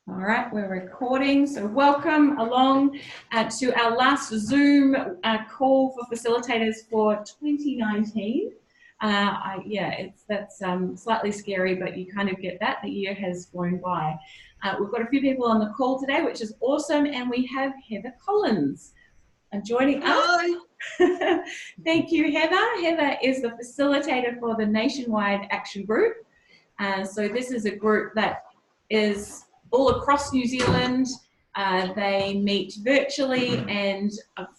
All right, we're recording, so welcome along to our last Zoom call for facilitators for 2019. That's slightly scary, but you kind of get that. The year has flown by. We've got a few people on the call today, which is awesome, and we have Heather Collins joining us. Thank you, Heather. Heather is the facilitator for the Nationwide Action Group. So this is a group that is all across New Zealand. They meet virtually and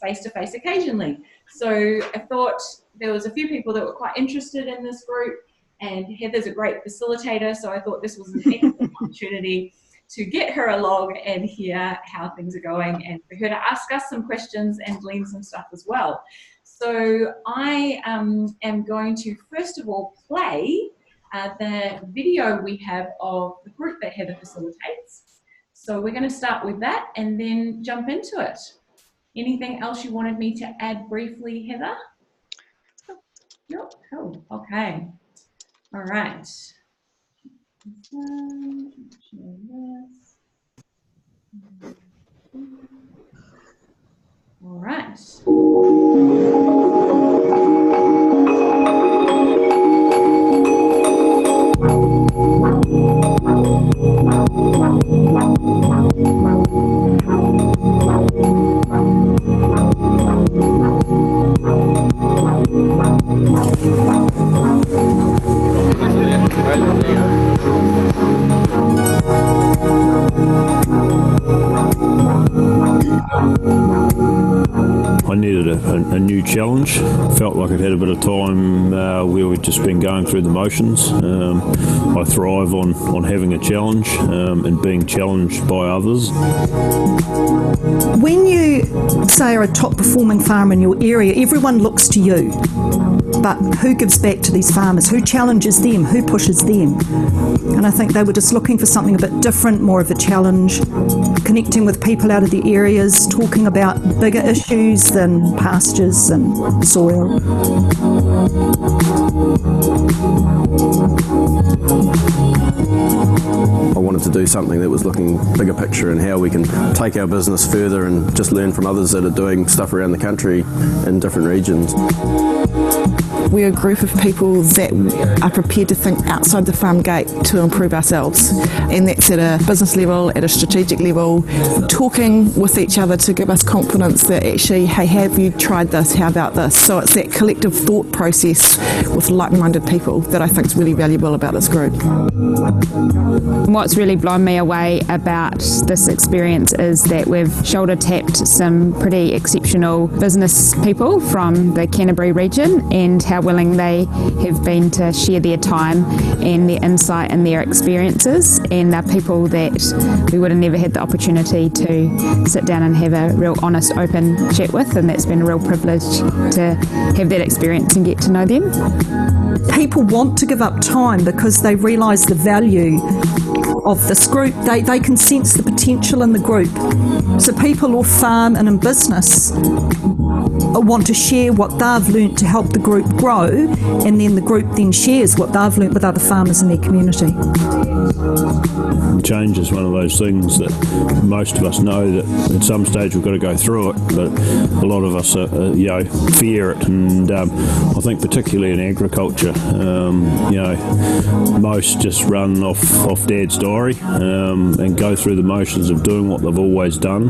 face-to-face occasionally. So I thought there was a few people that were quite interested in this group, and Heather's a great facilitator, so I thought this was an excellent opportunity to get her along and hear how things are going, and for her to ask us some questions and glean some stuff as well. So I am going to first of all play the video we have of the group that Heather facilitates. So we're going to start with that and then jump into it. Anything else you wanted me to add briefly, Heather? Nope. Cool. Okay. All right. All right. I needed a new challenge. Felt like I'd had a bit of time where we'd just been going through the motions. I thrive on having a challenge and being challenged by others. When you, say, are a top performing farmer in your area, everyone looks to you. But who gives back to these farmers? Who challenges them? Who pushes them? And I think they were just looking for something a bit different, more of a challenge, connecting with people out of the areas, talking about bigger issues than pastures and soil. I wanted to do something that was looking bigger picture and how we can take our business further and just learn from others that are doing stuff around the country in different regions. We're a group of people that are prepared to think outside the farm gate to improve ourselves, and that's at a business level, at a strategic level, talking with each other to give us confidence that actually, hey, have you tried this, how about this? So it's that collective thought process with like-minded people that I think is really valuable about this group. What's really blown me away about this experience is that we've shoulder tapped some pretty exceptional business people from the Canterbury region, and how willing they have been to share their time and their insight and their experiences, and they're people that we would have never had the opportunity to sit down and have a real honest, open chat with, and that's been a real privilege to have that experience and get to know them. People want to give up time because they realise the value of this group. They can sense the potential in the group. So people off farm and in business want to share what they've learnt to help the group grow, and then the group then shares what they've learnt with other farmers in their community. Change is one of those things that most of us know that at some stage we've got to go through it, but a lot of us fear it, and I think particularly in agriculture, most just run off Dad's diary and go through the motions of doing what they've always done,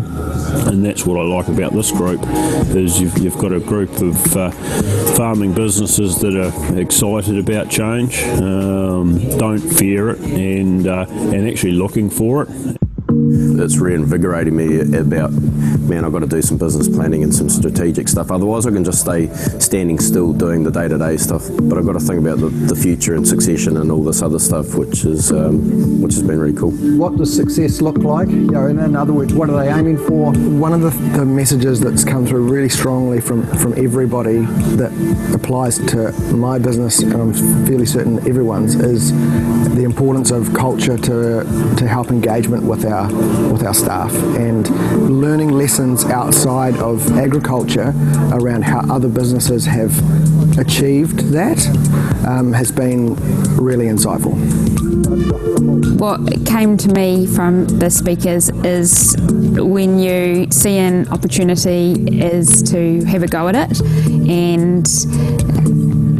and that's what I like about this group, is you've got a group of farming businesses that are excited about change, don't fear it, and actually looking for it. It's reinvigorating me about, man, I've got to do some business planning and some strategic stuff. Otherwise I can just stay standing still doing the day-to-day stuff. But I've got to think about the future and succession and all this other stuff, which has been really cool. What does success look like? In other words, what are they aiming for? One of the messages that's come through really strongly from everybody that applies to my business, and I'm fairly certain everyone's, is the importance of culture to help engagement with our staff, and learning lessons outside of agriculture around how other businesses have achieved that has been really insightful. What came to me from the speakers is when you see an opportunity is to have a go at it and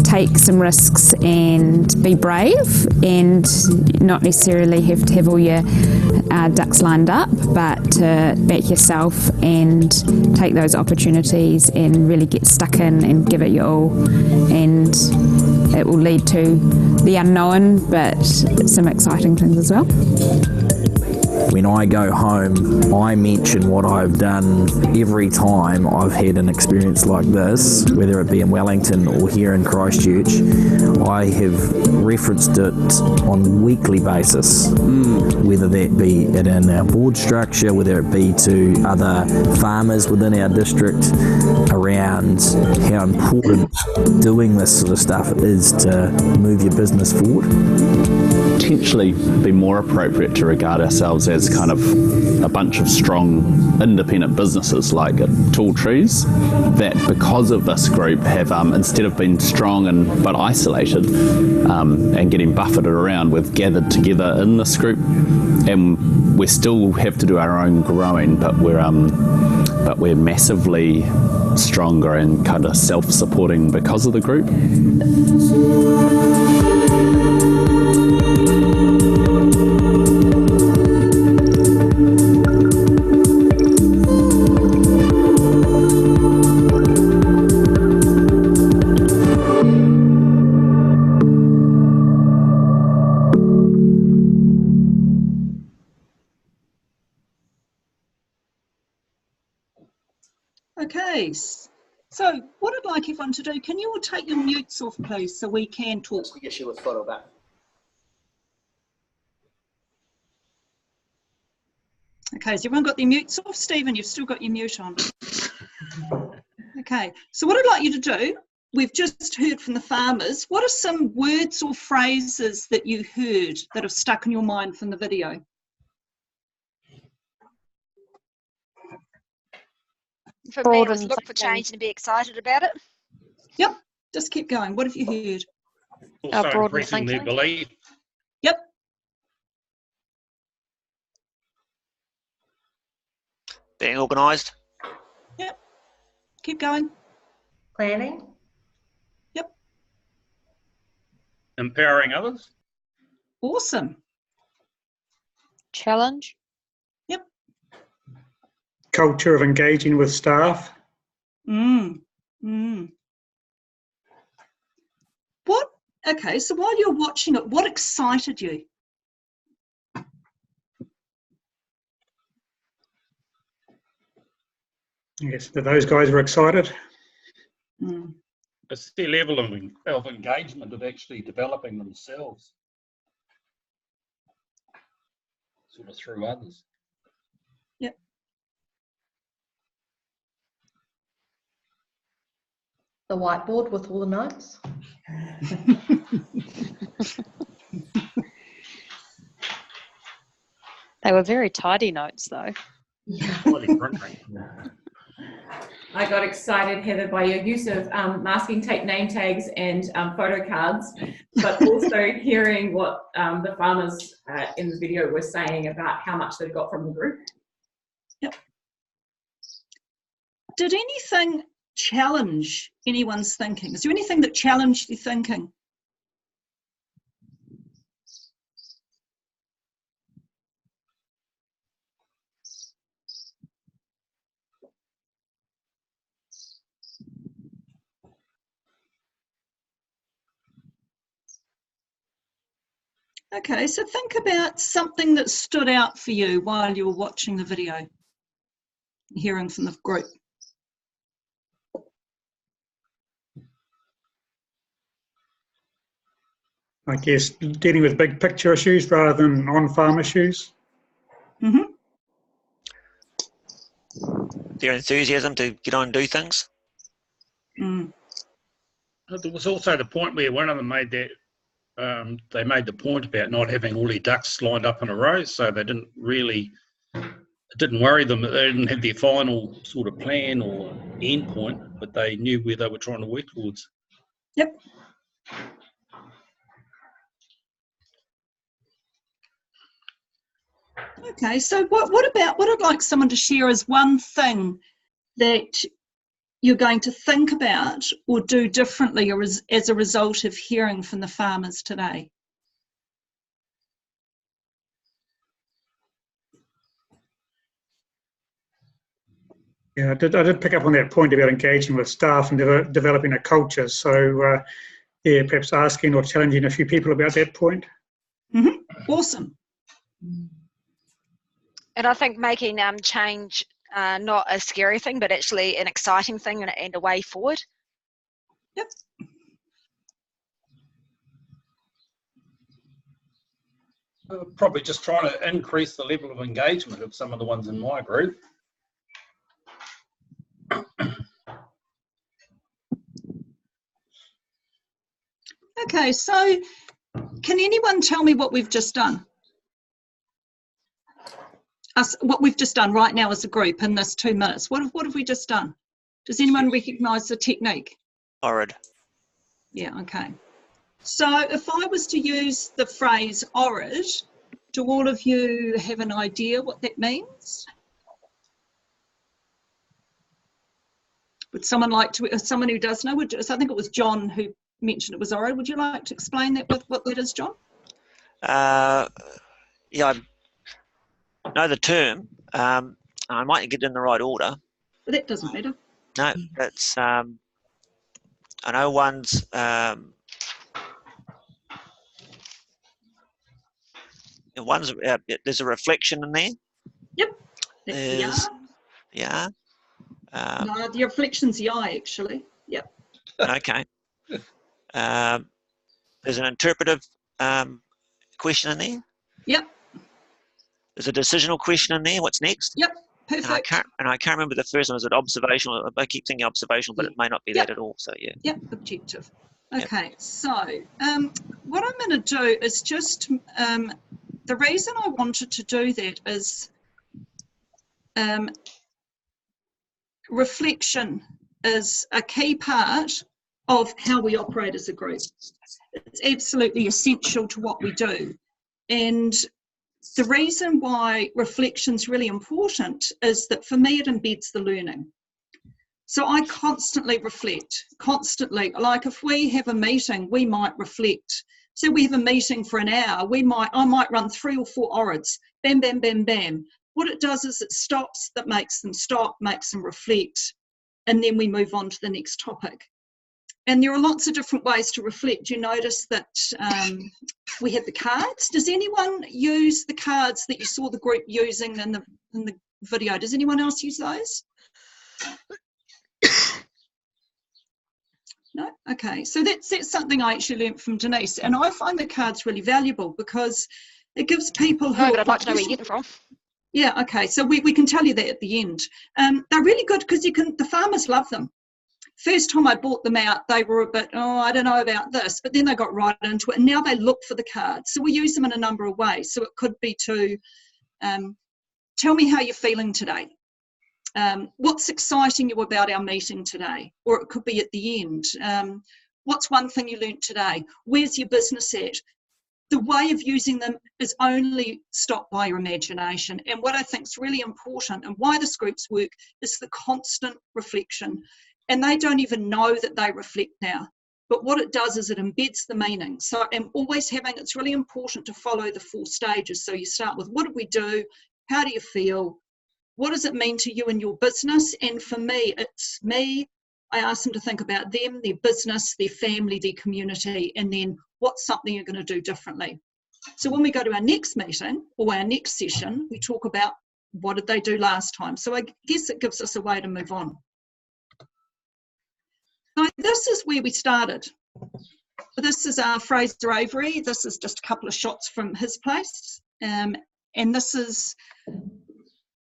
take some risks and be brave and not necessarily have to have all your ducks lined up, but to back yourself and take those opportunities and really get stuck in and give it your all, and it will lead to the unknown but some exciting things as well. When I go home, I mention what I've done every time I've had an experience like this, whether it be in Wellington or here in Christchurch. I have referenced it on a weekly basis, whether that be in our board structure, whether it be to other farmers within our district, around how important doing this sort of stuff is to move your business forward. Potentially be more appropriate to regard ourselves as kind of a bunch of strong independent businesses like Tall Trees that, because of this group, have instead of being strong but isolated and getting buffeted around, we've gathered together in this group, and we still have to do our own growing, but we're massively stronger and kind of self-supporting because of the group. Okay, so what I'd like everyone to do, can you all take your mutes off, please, so we can talk? Issue with photo back. Okay, has everyone got their mutes off? Stephen, you've still got your mute on. Okay, so what I'd like you to do, we've just heard from the farmers. What are some words or phrases that you heard that have stuck in your mind from the video? For me, it was look for change and be excited about it. Yep, just keep going. What have you heard? Also increasing their belief. Yep. Being organised. Yep. Keep going. Planning. Yep. Empowering others. Awesome. Challenge. Yep. Culture of engaging with staff. What, okay, so while you're watching it, what excited you? Yes, that those guys were excited. It's their level of engagement of actually developing themselves sort of through others. Yep. The whiteboard with all the notes. They were very tidy notes, though. I got excited, Heather, by your use of masking tape name tags and photo cards, but also hearing what the farmers in the video were saying about how much they've got from the group. Yep. Did anything challenge anyone's thinking? Is there anything that challenged your thinking? Okay, so think about something that stood out for you while you were watching the video, hearing from the group. I guess dealing with big picture issues rather than on-farm issues. Their enthusiasm to get on and do things. There was also the point where one of them made that they made the point about not having all their ducks lined up in a row, so they didn't really, it didn't worry them that they didn't have their final sort of plan or end point, but they knew where they were trying to work towards. Yep. Okay, so what I'd like someone to share is one thing that you're going to think about or do differently or as a result of hearing from the farmers today? Yeah, I did pick up on that point about engaging with staff and developing a culture. So, yeah, perhaps asking or challenging a few people about that point. Mm-hmm. Awesome. And I think making change not a scary thing, but actually an exciting thing and a way forward. Yep. Probably just trying to increase the level of engagement of some of the ones in my group. Okay, so can anyone tell me what we've just done? What we've just done right now as a group in this 2 minutes. What have we just done? Does anyone recognise the technique? Orid. Yeah, okay. So if I was to use the phrase orid, do all of you have an idea what that means? Would someone like to, someone who does know, I think it was John who mentioned it was orid. Would you like to explain that with what that is, John? Yeah, I know the term. I might get it in the right order. But that doesn't matter. No, it's, I know one's, there's a reflection in there. Yep. That's yeah. No, the reflection's the eye, actually. Yep. Okay. There's an interpretive question in there. Yep. There's a decisional question in there. What's next? Yep. Perfect. And I can't remember the first one. Was it observational? I keep thinking observational, but it may not be that at all. So yeah. Yep. Objective. Okay. So what I'm going to do is just the reason I wanted to do that is reflection is a key part of how we operate as a group. It's absolutely essential to what we do. And the reason why reflection is really important is that for me it embeds the learning. So I constantly reflect, constantly. Like if we have a meeting, we might reflect. So we have a meeting for an hour, I might run 3 or 4 orids, bam, bam, bam, bam. What it does is it stops, that makes them stop, makes them reflect, and then we move on to the next topic. And there are lots of different ways to reflect. You notice that we have the cards. Does anyone use the cards that you saw the group using in the video? Does anyone else use those? No? Okay, so that's something I actually learned from Denise. And I find the cards really valuable because it gives people who... No, but I'd like to know where you get them from. Yeah, okay, so we can tell you that at the end. They're really good because the farmers love them. First time I bought them out, they were a bit, oh, I don't know about this, but then they got right into it, and now they look for the cards. So we use them in a number of ways. So it could be to tell me how you're feeling today. What's exciting you about our meeting today? Or it could be at the end. What's one thing you learnt today? Where's your business at? The way of using them is only stopped by your imagination. And what I think is really important and why this groups work is the constant reflection. And they don't even know that they reflect now. But what it does is it embeds the meaning. So I'm always it's really important to follow the 4 stages. So you start with, what did we do? How do you feel? What does it mean to you and your business? And for me, it's me. I ask them to think about them, their business, their family, their community, and then what's something you're going to do differently. So when we go to our next meeting or our next session, we talk about what did they do last time. So I guess it gives us a way to move on. So this is where we started. This is Fraser Avery. This is just a couple of shots from his place. And this is,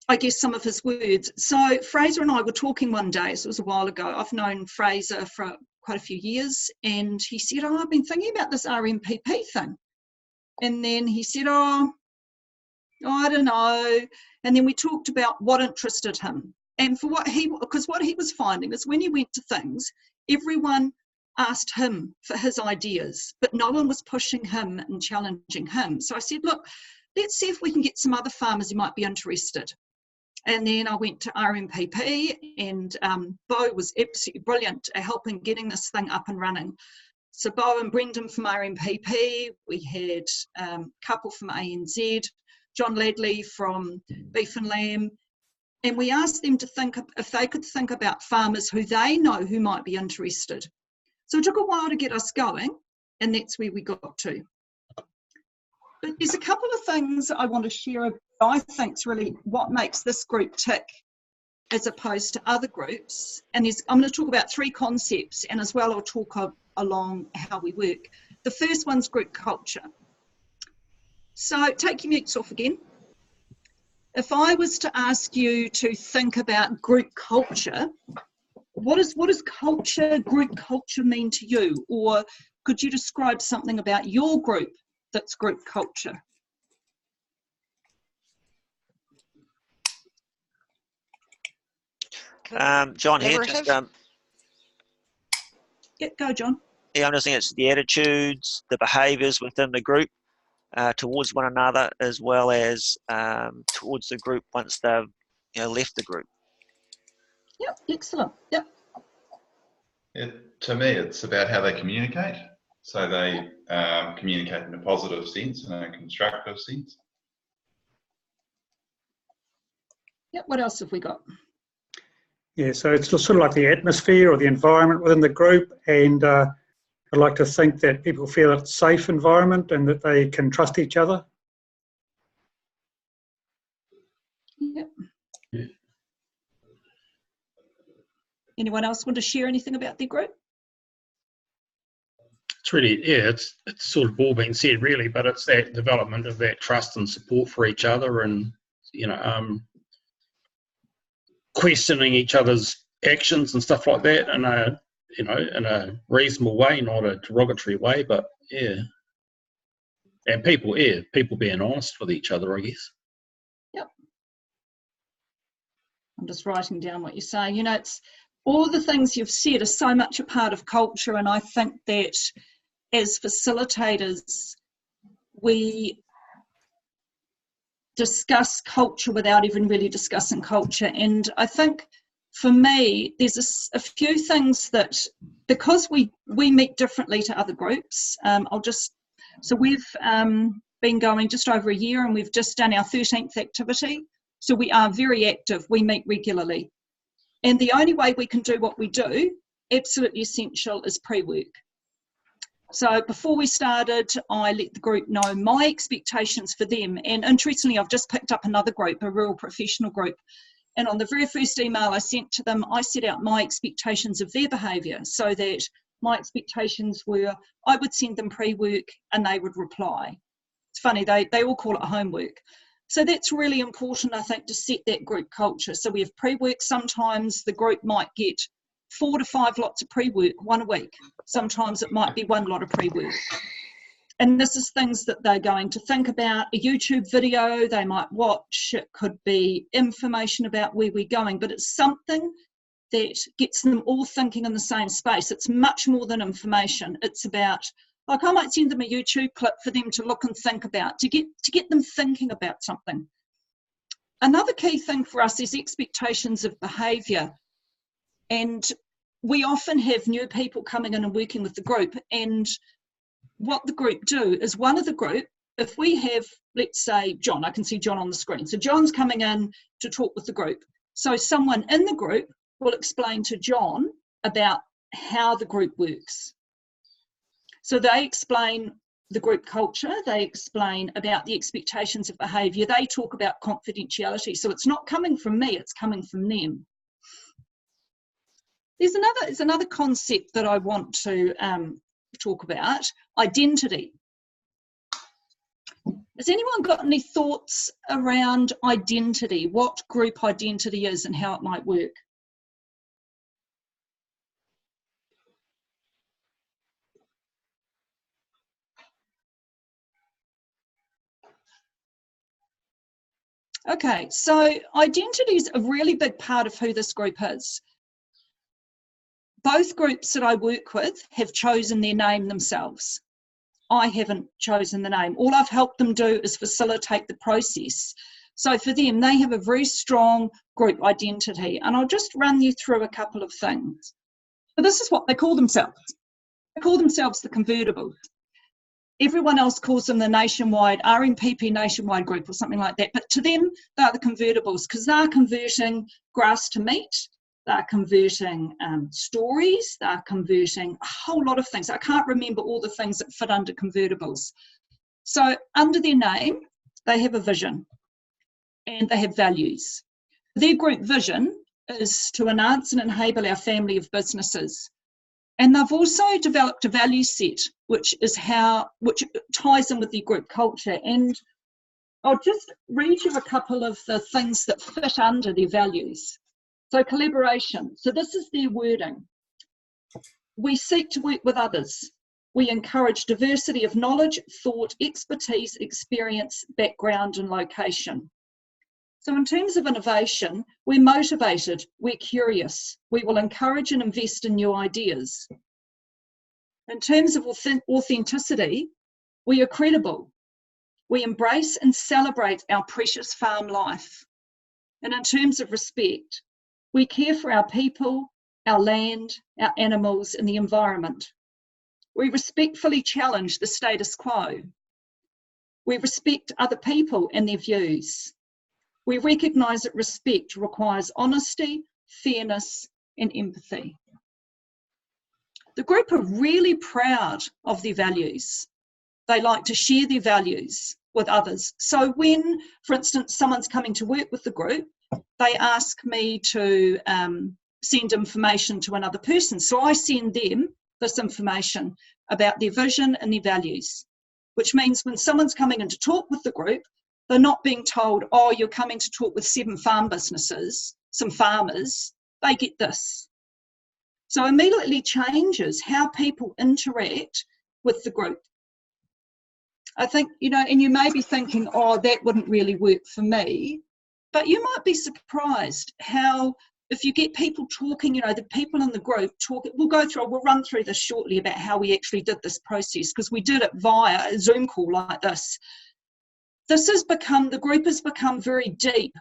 I guess, some of his words. So Fraser and I were talking one day, so it was a while ago. I've known Fraser for quite a few years, and he said, oh, I've been thinking about this RMPP thing. And then he said, oh, I don't know. And then we talked about what interested him. And because what he was finding is when he went to things, everyone asked him for his ideas, but no one was pushing him and challenging him. So I said, look, let's see if we can get some other farmers who might be interested. And then I went to RMPP, and Bo was absolutely brilliant at helping getting this thing up and running. So Bo and Brendan from RMPP, we had a couple from ANZ, John Ladley from Beef and Lamb, and we asked them to think if they could think about farmers who they know who might be interested. So it took a while to get us going, and that's where we got to. But there's a couple of things I want to share I think is really what makes this group tick as opposed to other groups. And I'm going to talk about 3 concepts, and as well I'll talk along how we work. The first one's group culture. So take your mutes off again. If I was to ask you to think about group culture, what does culture, group culture mean to you? Or could you describe something about your group that's group culture? John here. Just, yeah, go, John. Yeah, I'm just thinking it's the attitudes, the behaviours within the group towards one another, as well as towards the group once they've left the group. Yep, excellent. Yep. To me, it's about how they communicate. So they communicate in a positive sense and a constructive sense. Yep. What else have we got? Yeah, so it's sort of like the atmosphere or the environment within the group, and I'd like to think that people feel it's a safe environment and that they can trust each other. Yep. Yeah. Anyone else want to share anything about their group? It's really, yeah, it's sort of all been said really, but it's that development of that trust and support for each other, and questioning each other's actions and stuff like that in a reasonable way, not a derogatory way, but yeah. And people being honest with each other, I guess. Yep. I'm just writing down what you're saying. It's all the things you've said are so much a part of culture, and I think that as facilitators, we discuss culture without even really discussing culture. And I think for me, there's a few things that, because we meet differently to other groups, so we've been going just over a year, and we've just done our 13th activity. So we are very active, we meet regularly. And the only way we can do what we do, absolutely essential, is pre-work. So before we started, I let the group know my expectations for them. And interestingly, I've just picked up another group, a rural professional group. And on the very first email I sent to them, I set out my expectations of their behaviour, so that my expectations were I would send them pre-work and they would reply. It's funny, they all call it homework. So that's really important, I think, to set that group culture. So we have pre-work. Sometimes the group might get 4 to 5 lots of pre-work, 1 a week. Sometimes it might be 1 lot of pre-work. And this is things that they're going to think about. A YouTube video they might watch. It could be information about where we're going, but it's something that gets them all thinking in the same space. It's much more than information. It's about, like, I might send them a YouTube clip for them to look and think about, to get them thinking about something. Another key thing for us is expectations of behaviour. And we often have new people coming in and working with the group, and what the group do is one of the group, if we have, let's say, John, I can see John on the screen. So John's coming in to talk with the group. So someone in the group will explain to John about how the group works. So they explain the group culture, they explain about the expectations of behaviour, they talk about confidentiality. So it's not coming from me, it's coming from them. There's another concept that I want to talk about, identity. Has anyone got any thoughts around identity, what group identity is and how it might work? Okay, so identity is a really big part of who this group is. Both groups that I work with have chosen their name themselves. I haven't chosen the name. All I've helped them do is facilitate the process. So for them, they have a very strong group identity. And I'll just run you through a couple of things. So this is what they call themselves. They call themselves the Convertibles. Everyone else calls them the Nationwide, RMPP Nationwide Group or something like that. But to them, they're the Convertibles because they're converting grass to meat. They're converting stories. They're converting a whole lot of things. I can't remember all the things that fit under Convertibles. So under their name, they have a vision and they have values. Their group vision is to enhance and enable our family of businesses. And they've also developed a value set, which ties in with the group culture. And I'll just read you a couple of the things that fit under their values. So collaboration. So this is their wording. We seek to work with others. We encourage diversity of knowledge, thought, expertise, experience, background, and location. So in terms of innovation, we're motivated, we're curious, we will encourage and invest in new ideas. In terms of authenticity, we are credible. We embrace and celebrate our precious farm life. And in terms of respect, we care for our people, our land, our animals, and the environment. We respectfully challenge the status quo. We respect other people and their views. We recognise that respect requires honesty, fairness, and empathy. The group are really proud of their values. They like to share their values with others. So when, for instance, someone's coming to work with the group, they ask me to send information to another person. So I send them this information about their vision and their values, which means when someone's coming in to talk with the group, they're not being told, oh, you're coming to talk with 7 farm businesses, some farmers. They get this. So immediately changes how people interact with the group. I think, and you may be thinking, oh, that wouldn't really work for me. But you might be surprised how, if you get people talking, the people in the group talking, we'll run through this shortly about how we actually did this process, because we did it via a Zoom call like this. The group has become very deep.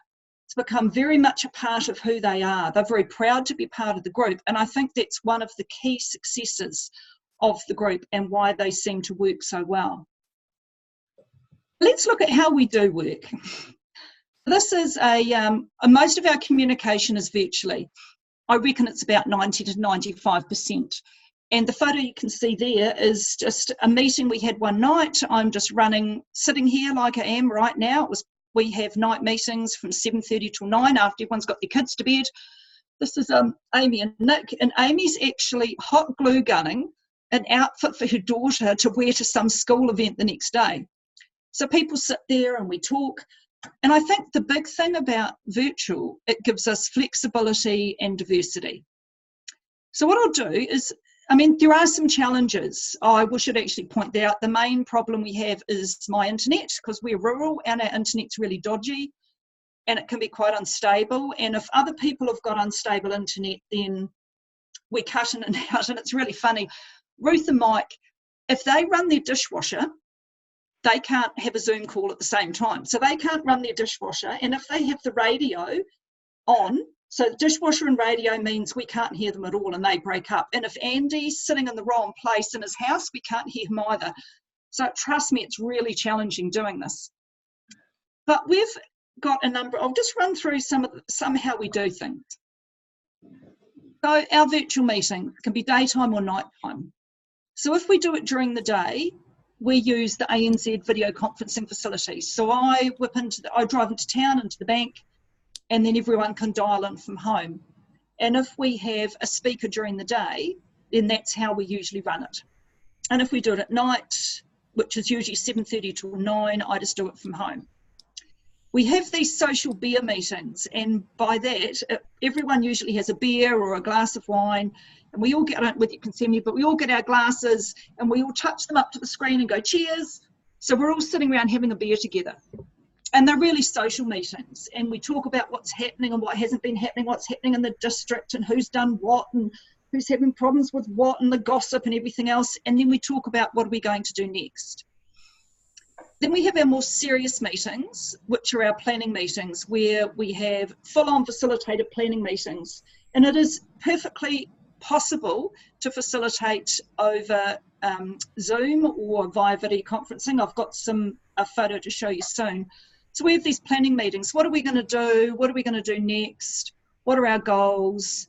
It's become very much a part of who they are. They're very proud to be part of the group. And I think that's one of the key successes of the group and why they seem to work so well. Let's look at how we do work. This is most of our communication is virtually. I reckon it's about 90 to 95%. And the photo you can see there is just a meeting we had one night. I'm just sitting here like I am right now. We have night meetings from 7:30 till 9 after everyone's got their kids to bed. This is Amy and Nick, and Amy's actually hot glue gunning an outfit for her daughter to wear to some school event the next day. So people sit there and we talk. And I think the big thing about virtual, it gives us flexibility and diversity. So what I'll do is, there are some challenges. We should actually point out the main problem we have is my internet, because we're rural and our internet's really dodgy and it can be quite unstable. And if other people have got unstable internet, then we cut in and out. And it's really funny. Ruth and Mike, if they run their dishwasher, they can't have a Zoom call at the same time. So they can't run their dishwasher. And if they have the radio on, so the dishwasher and radio means we can't hear them at all and they break up. And if Andy's sitting in the wrong place in his house, we can't hear him either. So trust me, it's really challenging doing this. But we've got a number, I'll just run through some how we do things. So our virtual meeting can be daytime or nighttime. So if we do it during the day, we use the ANZ video conferencing facilities. So I drive into town, into the bank, and then everyone can dial in from home. And if we have a speaker during the day, then that's how we usually run it. And if we do it at night, which is usually 7:30 till 9, I just do it from home. We have these social beer meetings, and by that, everyone usually has a beer or a glass of wine, and we all get, I don't know whether you can see me, but we all get our glasses and we all touch them up to the screen and go, cheers. So we're all sitting around having a beer together. And they're really social meetings, and we talk about what's happening and what hasn't been happening, what's happening in the district and who's done what, and who's having problems with what, and the gossip and everything else. And then we talk about what are we going to do next. Then we have our more serious meetings, which are our planning meetings, where we have full-on facilitated planning meetings. And it is perfectly possible to facilitate over Zoom or via video conferencing. I've got a photo to show you soon. So we have these planning meetings. What are we going to do? What are we going to do next? What are our goals?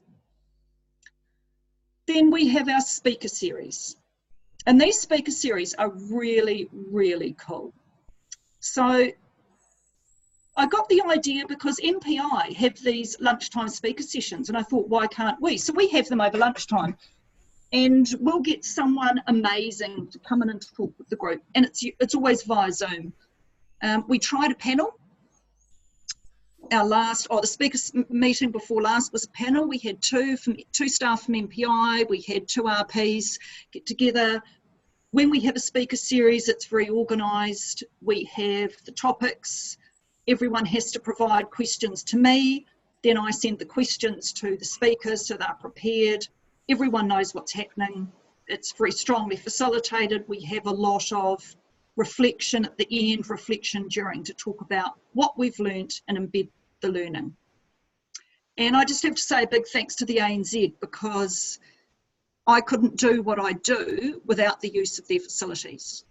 Then we have our speaker series. And these speaker series are really, really cool. So I got the idea because MPI have these lunchtime speaker sessions, and I thought, why can't we? So we have them over lunchtime, and we'll get someone amazing to come in and talk with the group, and it's always via Zoom. We tried a panel. The speakers meeting before last was a panel. We had two staff from MPI, we had 2 RPs get together. When we have a speaker series, it's very organised. We have the topics. Everyone has to provide questions to me. Then I send the questions to the speakers so they're prepared. Everyone knows what's happening. It's very strongly facilitated. We have a lot of reflection at the end, reflection during, to talk about what we've learnt and embed the learning. And I just have to say a big thanks to the ANZ, because I couldn't do what I do without the use of their facilities.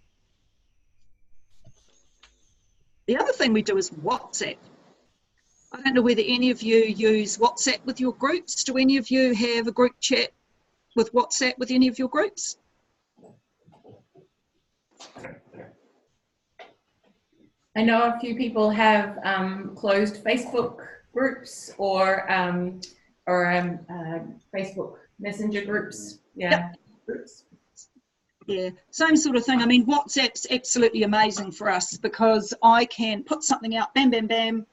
The other thing we do is WhatsApp. I don't know whether any of you use WhatsApp with your groups. Do any of you have a group chat with WhatsApp with any of your groups? I know a few people have closed Facebook groups or Facebook Messenger groups. Yeah. Yep. Groups. Yeah, same sort of thing. I mean, WhatsApp's absolutely amazing for us because I can put something out, bam, bam, bam,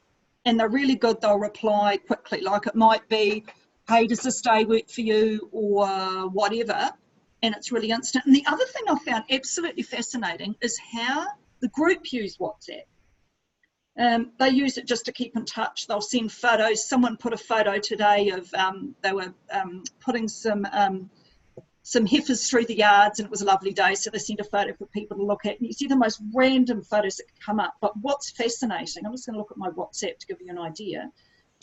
and they're really good. They'll reply quickly. Like it might be, hey, does this day work for you, or whatever, and it's really instant. And the other thing I found absolutely fascinating is how the group use WhatsApp. They use it just to keep in touch. They'll send photos. Someone put a photo today of they were putting some heifers through the yards, and it was a lovely day, so they sent a photo for people to look at. And you see the most random photos that come up. But what's fascinating, I'm just going to look at my WhatsApp to give you an idea,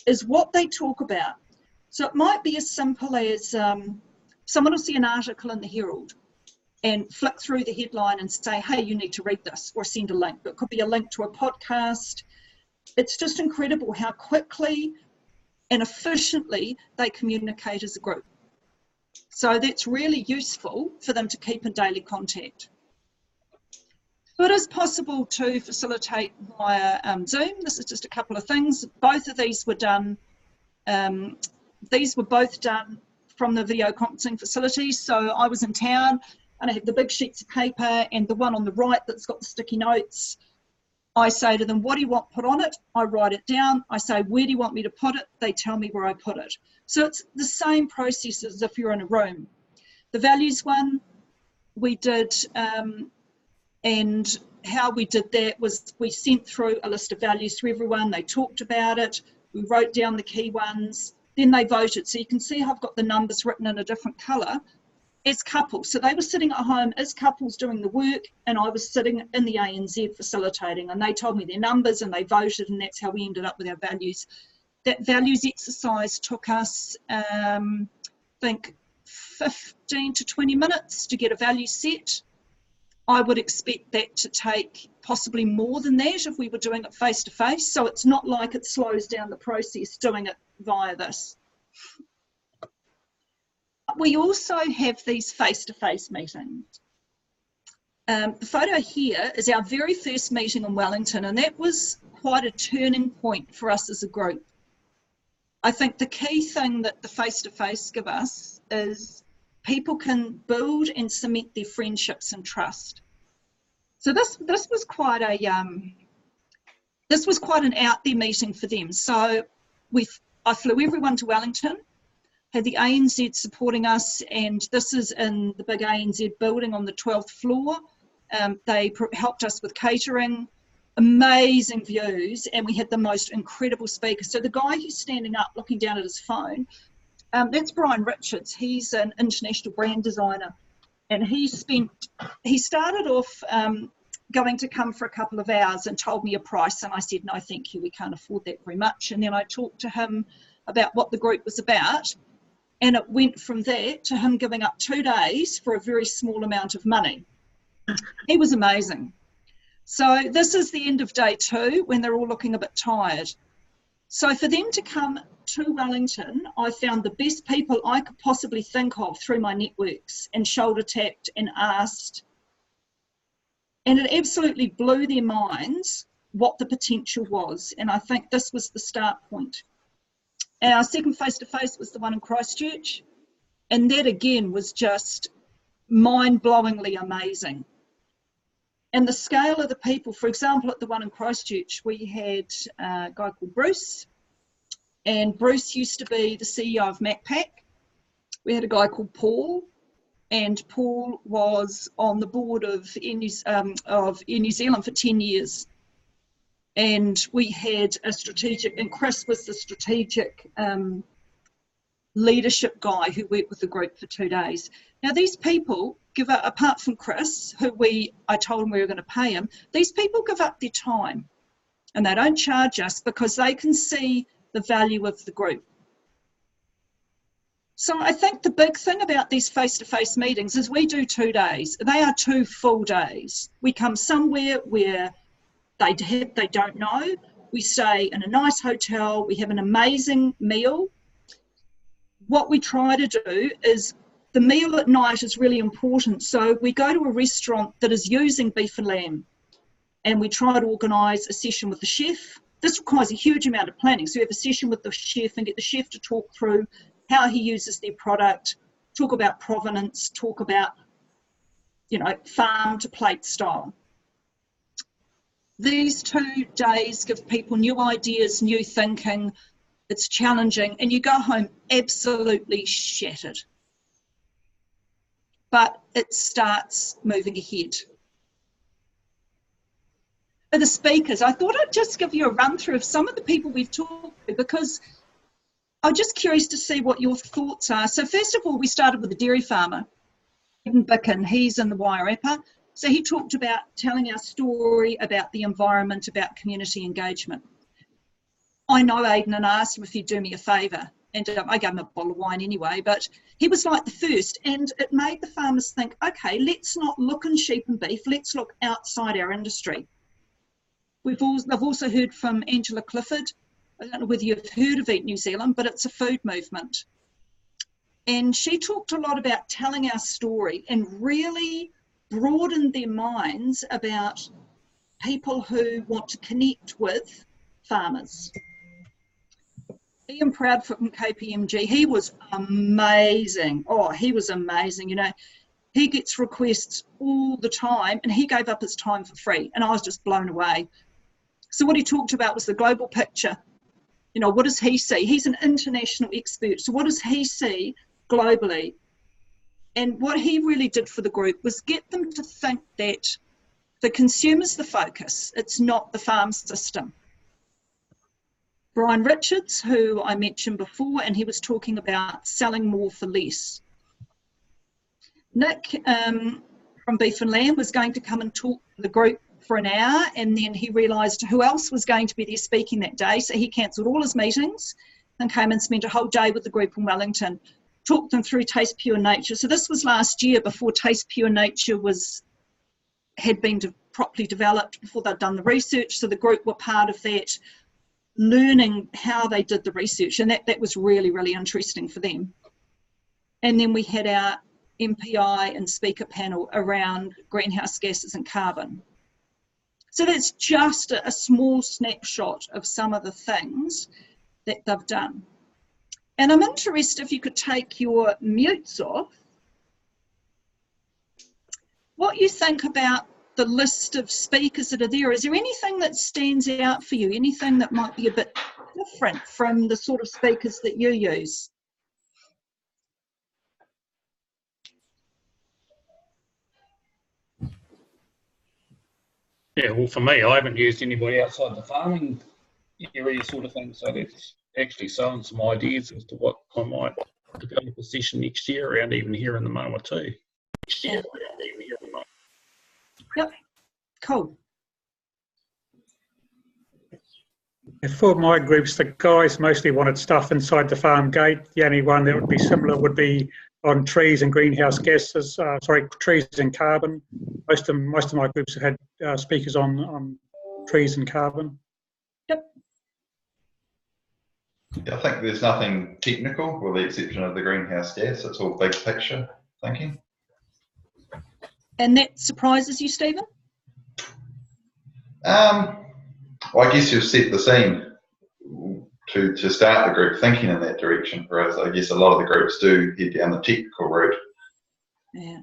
is what they talk about. So it might be as simple as someone will see an article in the Herald and flick through the headline and say, hey, you need to read this, or send a link. It could be a link to a podcast. It's just incredible how quickly and efficiently they communicate as a group. So that's really useful for them to keep in daily contact. So it is possible to facilitate via Zoom. This is just a couple of things. Both of these were done, these were both done from the video conferencing facilities. So I was in town and I have the big sheets of paper, and the one on the right that's got the sticky notes, I say to them, what do you want put on it? I write it down. I say, where do you want me to put it? They tell me where I put it. So it's the same process as if you're in a room. The values one we did, and how we did that was we sent through a list of values to everyone. They talked about it. We wrote down the key ones. Then they voted. So you can see how I've got the numbers written in a different colour. As couples. So they were sitting at home as couples doing the work, and I was sitting in the ANZ facilitating, and they told me their numbers and they voted, and that's how we ended up with our values. That values exercise took us, I think, 15 to 20 minutes to get a value set. I would expect that to take possibly more than that if we were doing it face to face. So it's not like it slows down the process doing it via this. We also have these face-to-face meetings. The photo here is our very first meeting in Wellington, and that was quite a turning point for us as a group. I think the key thing that the face-to-face give us is people can build and cement their friendships and trust. So this was quite a an out there meeting for them. So I flew everyone to Wellington. Had the ANZ supporting us, and this is in the big ANZ building on the 12th floor. They helped us with catering, amazing views, and we had the most incredible speakers. So the guy who's standing up looking down at his phone, That's Brian Richards. He's an international brand designer, and he started off going to come for a couple of hours and told me a price, and I said, no thank you, we can't afford that very much. And then I talked to him about what the group was about, and it went from that to him giving up 2 days for a very small amount of money. He was amazing. So this is the end of day 2 when they're all looking a bit tired. So for them to come to Wellington, I found the best people I could possibly think of through my networks, and shoulder tapped and asked. And it absolutely blew their minds what the potential was. And I think this was the start point. Our second face-to-face was the one in Christchurch. And that again was just mind-blowingly amazing. And the scale of the people, for example, at the one in Christchurch, we had a guy called Bruce, and Bruce used to be the CEO of Macpac. We had a guy called Paul, and Paul was on the board of Air New Zealand for 10 years. And we had a strategic, and Chris was the strategic leadership guy who worked with the group for 2 days. Now these people give up, apart from Chris, who I told him we were going to pay him, these people give up their time, and they don't charge us because they can see the value of the group. So I think the big thing about these face-to-face meetings is we do 2 days. They are 2 full days. We come somewhere where they don't know. We stay in a nice hotel. We have an amazing meal. What we try to do is, the meal at night is really important. So we go to a restaurant that is using beef and lamb, and we try to organise a session with the chef. This requires a huge amount of planning. So we have a session with the chef and get the chef to talk through how he uses their product, talk about provenance, talk about, farm to plate style. These 2 days give people new ideas, new thinking. It's challenging, and you go home absolutely shattered. But it starts moving ahead. For the speakers, I thought I'd just give you a run through of some of the people we've talked to, because I'm just curious to see what your thoughts are. So first of all, we started with a dairy farmer, Aidan Bicken. He's in the Wairarapa. So he talked about telling our story about the environment, about community engagement. I know Aidan and asked him if he'd do me a favour, and I gave him a bottle of wine anyway, but he was like the first, and it made the farmers think, okay, let's not look in sheep and beef, let's look outside our industry. I've also heard from Angela Clifford. I don't know whether you've heard of Eat New Zealand, but it's a food movement. And she talked a lot about telling our story and really broadened their minds about people who want to connect with farmers. Ian Proudfoot from KPMG, he was amazing. Oh, he was amazing. He gets requests all the time, and he gave up his time for free, and I was just blown away. So what he talked about was the global picture. What does he see? He's an international expert. So what does he see globally? And what he really did for the group was get them to think that the consumer's the focus. It's not the farm system. Brian Richards, who I mentioned before, and he was talking about selling more for less. Nick from Beef and Lamb was going to come and talk to the group for an hour, and then he realised who else was going to be there speaking that day, so he cancelled all his meetings and came and spent a whole day with the group in Wellington, talked them through Taste Pure Nature. So this was last year, before Taste Pure Nature had been properly developed, before they'd done the research, so the group were part of that, learning how they did the research, and that was really, really interesting for them. And then we had our MPI and speaker panel around greenhouse gases and carbon. So that's just a small snapshot of some of the things that they've done. And I'm interested if you could take your mutes off, what you think about the list of speakers that are there. Is there anything that stands out for you? Anything that might be a bit different from the sort of speakers that you use? Yeah, well, for me, I haven't used anybody outside the farming area sort of thing, so that's actually sowing some ideas as to what I might develop a session next year around even here in the Manawatu. Yep, cool. For my groups, the guys mostly wanted stuff inside the farm gate. The only one that would be similar would be on trees and greenhouse gases. Trees and carbon. Most of my groups have had speakers on trees and carbon. Yep. Yeah, I think there's nothing technical, with the exception of the greenhouse gas. It's all big picture thinking. And that surprises you, Stephen? Well, I guess you've set the scene to start the group thinking in that direction. Whereas I guess a lot of the groups do head down the technical route. Yeah.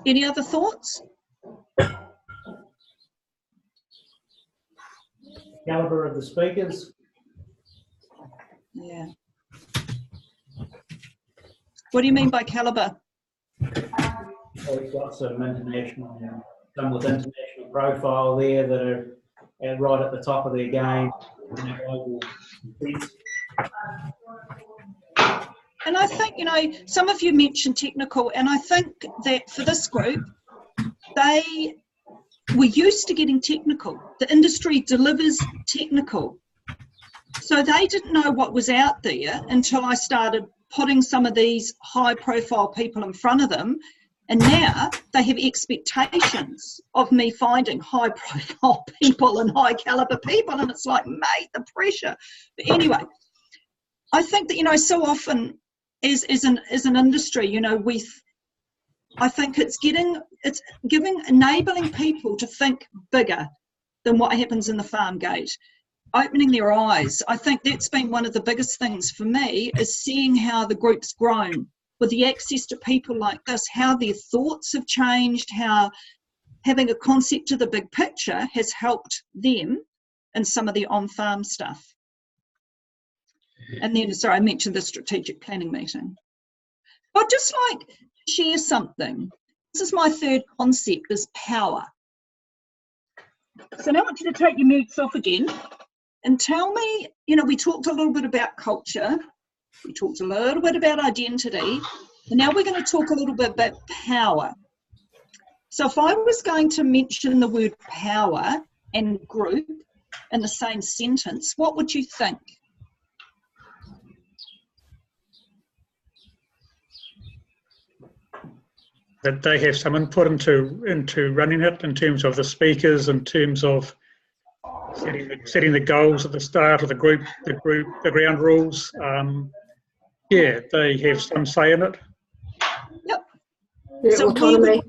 Any other thoughts? Calibre of the speakers. Yeah. What do you mean by calibre? Well, we've got some international, some with international profile there that are right at the top of their game in a global sense. And I think, some of you mentioned technical, and I think that for this group, they were used to getting technical. The industry delivers technical. So they didn't know what was out there until I started putting some of these high profile people in front of them. And now they have expectations of me finding high profile people and high caliber people. And it's like, mate, the pressure. But anyway, I think that, so often as an industry, I think it's enabling people to think bigger than what happens in the farm gate, opening their eyes. I think that's been one of the biggest things for me, is seeing how the group's grown with the access to people like this, how their thoughts have changed, how having a concept of the big picture has helped them in some of the on-farm stuff. And then, I mentioned the strategic planning meeting. I'd just like to share something. This is my third concept, is power. So now I want you to take your mutes off again and tell me, we talked a little bit about culture, we talked a little bit about identity, and now we're going to talk a little bit about power. So if I was going to mention the word power and group in the same sentence, what would you think? That they have some input into running it, in terms of the speakers, in terms of setting the goals at the start of the group, the ground rules. They have some say in it. Yep. Yeah, So autonomy.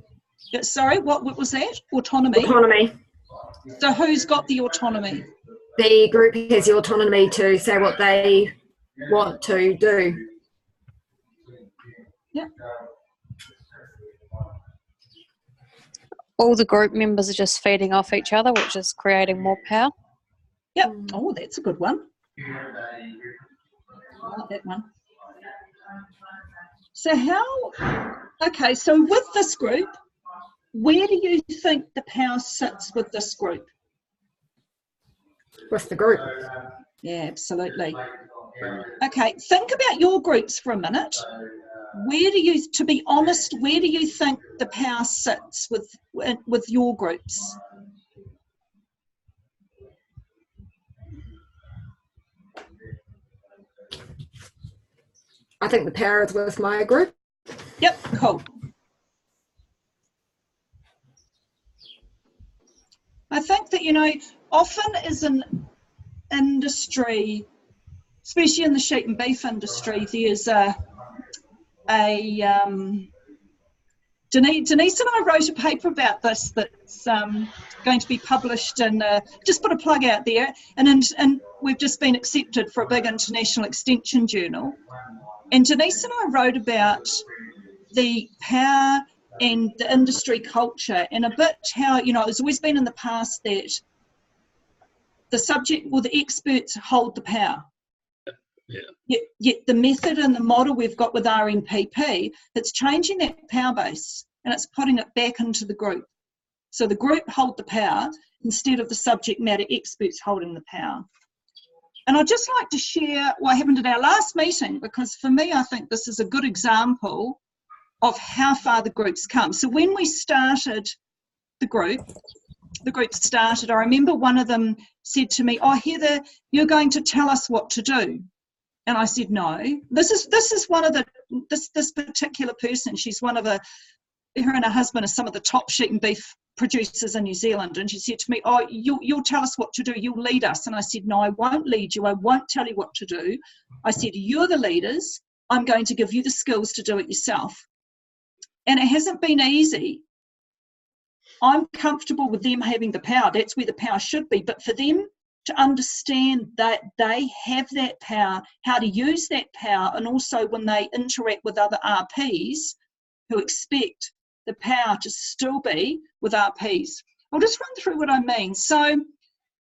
Sorry, what was that? Autonomy? Autonomy. So who's got the autonomy? The group has the autonomy to say what they want to do. Yep. All the group members are just feeding off each other, which is creating more power. Yep. Oh, that's a good one. I like that one. So so with this group, where do you think the power sits with this group? With the group. Yeah, absolutely. Okay, think about your groups for a minute. To be honest, where do you think the power sits with your groups? I think the power is with my group. Yep, cool. I think that, often as an industry, especially in the sheep and beef industry, there's Denise and I wrote a paper about this that's going to be published, and just put a plug out there, and we've just been accepted for a big international extension journal. And Denise and I wrote about the power and the industry culture, and a bit how, it's always been in the past that the subject or the experts hold the power. Yeah. Yet the method and the model we've got with RMPP, it's changing that power base and it's putting it back into the group. So the group hold the power instead of the subject matter experts holding the power. And I'd just like to share what happened at our last meeting, because for me, I think this is a good example of how far the group's come. So when we started the group started, I remember one of them said to me, "Oh, Heather, you're going to tell us what to do." And I said, "No, this is one of this particular person. She's one of her and her husband are some of the top sheep and beef producers in New Zealand." And she said to me, "Oh, you'll tell us what to do. You'll lead us." And I said, "No, I won't lead you. I won't tell you what to do." I said, "You're the leaders. I'm going to give you the skills to do it yourself." And it hasn't been easy. I'm comfortable with them having the power. That's where the power should be. But for them to understand that they have that power, how to use that power, and also when they interact with other RPs who expect the power to still be with RPs. I'll just run through what I mean. So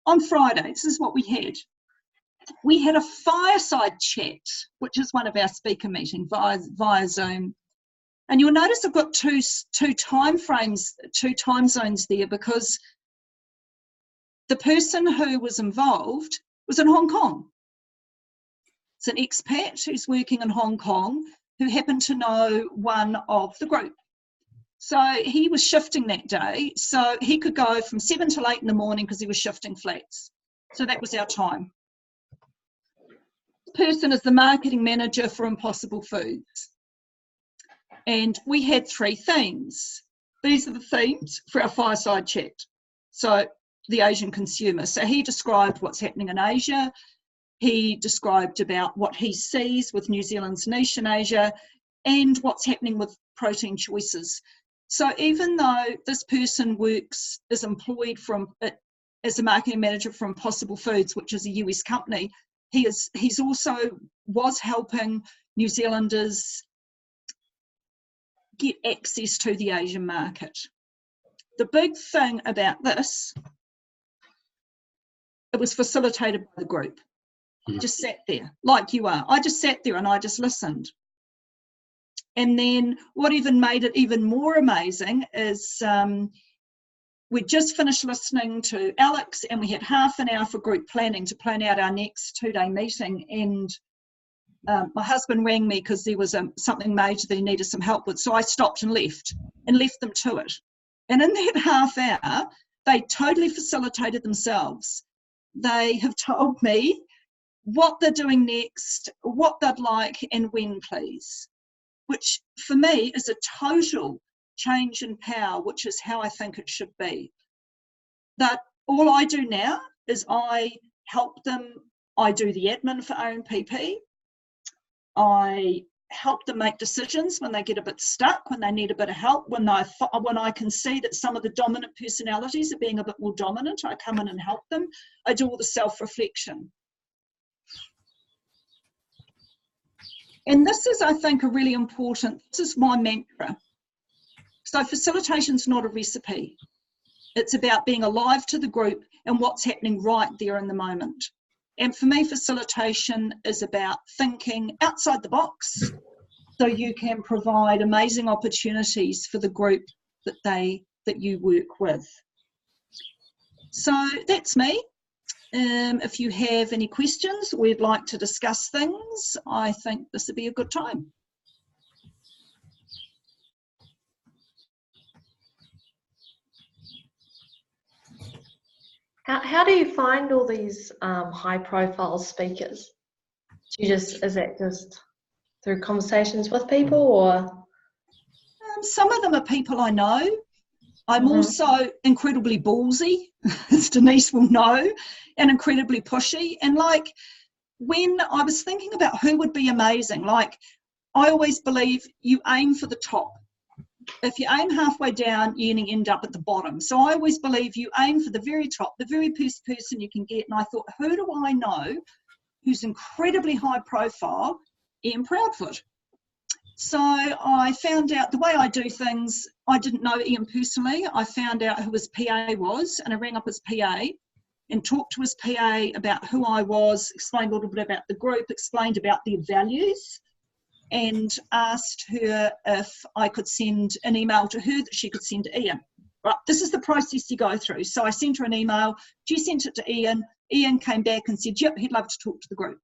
on Friday, this is what we had. We had a fireside chat, which is one of our speaker meetings via Zoom. And you'll notice I've got two time frames, 2 time zones there, because the person who was involved was in Hong Kong. It's an expat who's working in Hong Kong who happened to know one of the group. So he was shifting that day, so he could go from 7 till 8 in the morning because he was shifting flats. So that was our time. This person is the marketing manager for Impossible Foods. And we had 3 themes. These are the themes for our fireside chat. So the Asian consumer. So he described what's happening in Asia. He described about what he sees with New Zealand's niche in Asia and what's happening with protein choices. So even though this person is employed as a marketing manager for Impossible Foods, which is a US company, he's also was helping New Zealanders get access to the Asian market. The big thing about this, it was facilitated by the group. I just sat there, like you are. I just sat there and I just listened. And then what even made it even more amazing is we just finished listening to Alex, and we had half an hour for group planning to plan out our next 2-day meeting. And my husband rang me because there was something major that he needed some help with. So I stopped and left them to it. And in that half hour, they totally facilitated themselves. They have told me what they're doing next, what they'd like, and when, please. Which for me is a total change in power, which is how I think it should be. That all I do now is I help them. I do the admin for OMPP. I help them make decisions when they get a bit stuck, when they need a bit of help, when I can see that some of the dominant personalities are being a bit more dominant, I come in and help them. I do all the self-reflection. And this is, I think, a really important, this is my mantra. So facilitation's not a recipe. It's about being alive to the group and what's happening right there in the moment. And for me, facilitation is about thinking outside the box so you can provide amazing opportunities for the group that you work with. So that's me. If you have any questions, we'd like to discuss things, I think this would be a good time. How do you find all these high-profile speakers? Is that just through conversations with people, or? Some of them are people I know. I'm also incredibly ballsy, as Denise will know, and incredibly pushy. And like when I was thinking about who would be amazing, like I always believe you aim for the top. If you aim halfway down, you end up at the bottom. So I always believe you aim for the very top, the very best person you can get. And I thought, who do I know who's incredibly high profile? Ian Proudfoot. So I found out the way I do things, I didn't know Ian personally. I found out who his PA was, and I rang up his PA and talked to his PA about who I was, explained a little bit about the group, explained about their values, and asked her if I could send an email to her that she could send to Ian. Right, this is the process you go through. So I sent her an email. She sent it to Ian. Ian came back and said, yep, he'd love to talk to the group.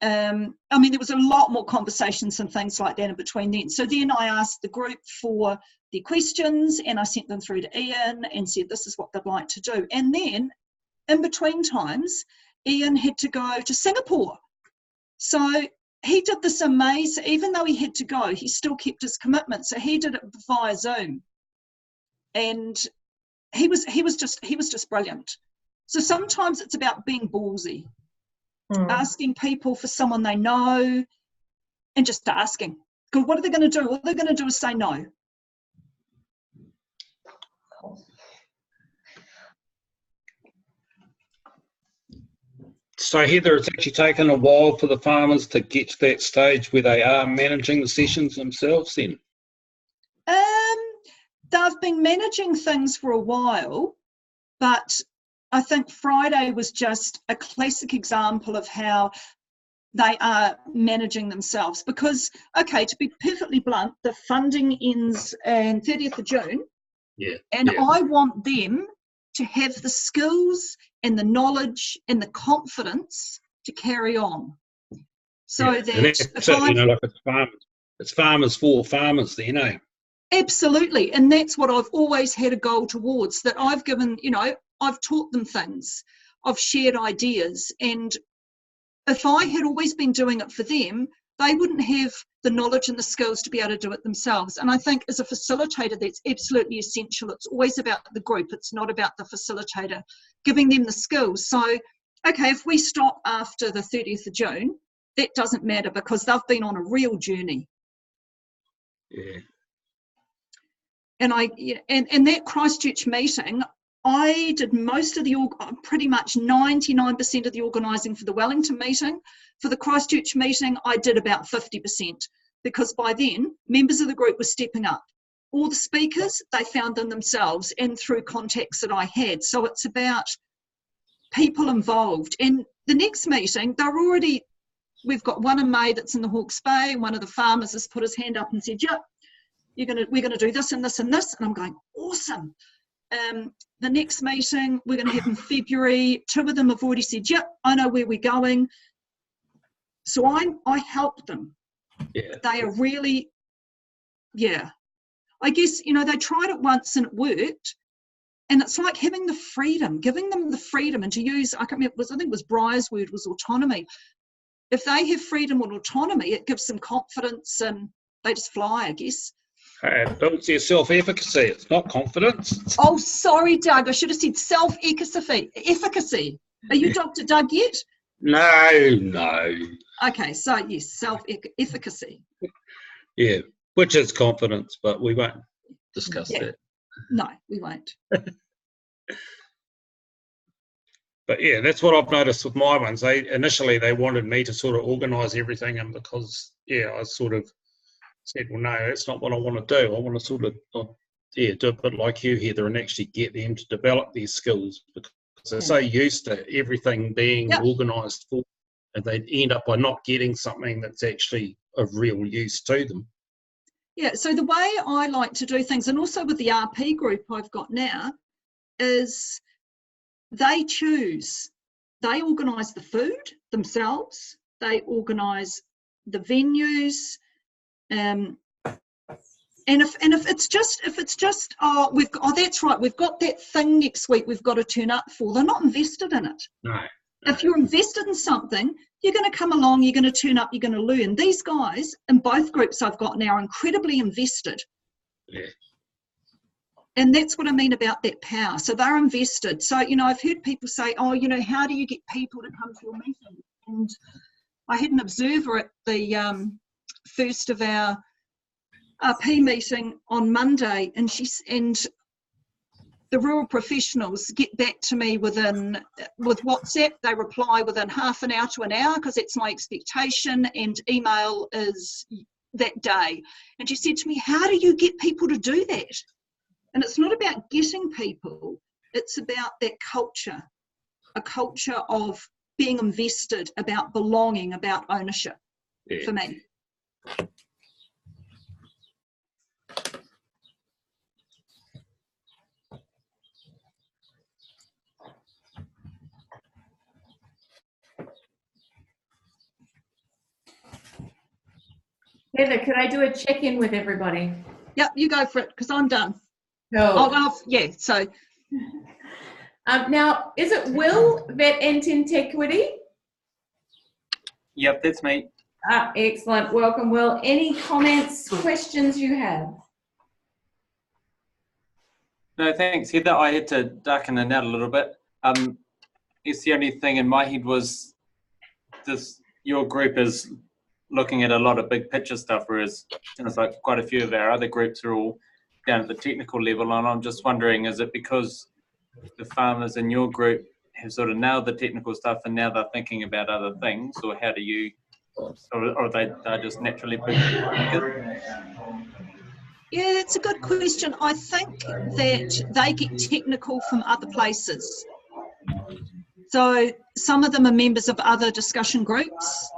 I mean, there was a lot more conversations and things like that in between then. So then I asked the group for their questions and I sent them through to Ian and said, this is what they'd like to do. And then in between times, Ian had to go to Singapore. So he did this amazing, even though he had to go, he still kept his commitment. So he did it via Zoom. And he was just brilliant. So sometimes it's about being ballsy. Asking people for someone they know and just asking. Because what are they going to do? All they're going to do is say no. So Heather, it's actually taken a while for the farmers to get to that stage where they are managing the sessions themselves then? They've been managing things for a while, but I think Friday was just a classic example of how they are managing themselves. Because, okay, to be perfectly blunt, the funding ends on 30th of June. Yeah. And I want them to have the skills and the knowledge and the confidence to carry on. So that and that's if it, you know, like it's farmers for farmers, you know. Absolutely, and that's what I've always had a goal towards, that I've given, you know, I've taught them things, I've shared ideas, and if I had always been doing it for them, they wouldn't have the knowledge and the skills to be able to do it themselves. And I think as a facilitator, that's absolutely essential. It's always about the group, it's not about the facilitator, giving them the skills. So, okay, if we stop after the 30th of June, that doesn't matter because they've been on a real journey. Yeah. And and that Christchurch meeting, I did most of the, pretty much 99% of the organising for the Wellington meeting. For the Christchurch meeting, I did about 50% because by then, members of the group were stepping up. All the speakers, they found them themselves and through contacts that I had. So it's about people involved. And the next meeting, we've got one in May that's in the Hawke's Bay. One of the farmers has put his hand up and said, yep, we're going to do this and this and this. And I'm going, awesome. The next meeting we're going to have in February. 2 of them have already said, yep, I know where we're going. So I help them. Yeah. They are really, I guess, you know, they tried it once and it worked. And it's like having the freedom, giving them the freedom, and to use, I can't remember, I think it was Briar's word was autonomy. If they have freedom and autonomy, it gives them confidence and they just fly, I guess. It builds their self-efficacy. It's not confidence. Oh, sorry, Doug. I should have said self-efficacy. Are you Dr. Doug yet? No. Okay, so yes, self-efficacy. Yeah, which is confidence, but we won't discuss that. No, we won't. But yeah, that's what I've noticed with my ones. Initially they wanted me to sort of organise everything, and because I sort of said, well, no, that's not what I want to do. I want to sort of do a bit like you, Heather, and actually get them to develop these skills because they're so used to everything being organised for, and they end up by not getting something that's actually of real use to them. Yeah, so the way I like to do things, and also with the RP group I've got now, is they choose. They organise the food themselves. They organise the venues. And if it's just that's right, we've got that thing next week we've got to turn up for, they're not invested in it. No. If you're invested in something, you're going to come along, you're going to turn up, you're going to learn. These guys in both groups I've got now are incredibly invested. Yeah. And that's what I mean about that power. So they're invested. So, you know, I've heard people say, oh, you know, how do you get people to come to your meeting? And I had an observer at the first of our RP meeting on Monday, and the rural professionals get back to me with WhatsApp. They reply within half an hour to an hour because that's my expectation, and email is that day. And she said to me, how do you get people to do that? And it's not about getting people, it's about that culture, a culture of being invested, about belonging, about ownership for me. Heather, could I do a check-in with everybody? Yep, you go for it because I'm done. No. Oh, well, yeah, so. Now, is it Will that Enten Tekwiti? Yep, that's me. Excellent. Welcome, Will. Any comments, questions you have? No, thanks, Heather. I had to duck in and out a little bit. It's the only thing in my head was this: your group is looking at a lot of big picture stuff, whereas it sounds like quite a few of our other groups are all down at the technical level. And I'm just wondering, is it because the farmers in your group have sort of nailed the technical stuff and now they're thinking about other things, or how do you, or they're just naturally big thinkers? Yeah, it's a good question. I think that they get technical from other places. So some of them are members of other discussion groups.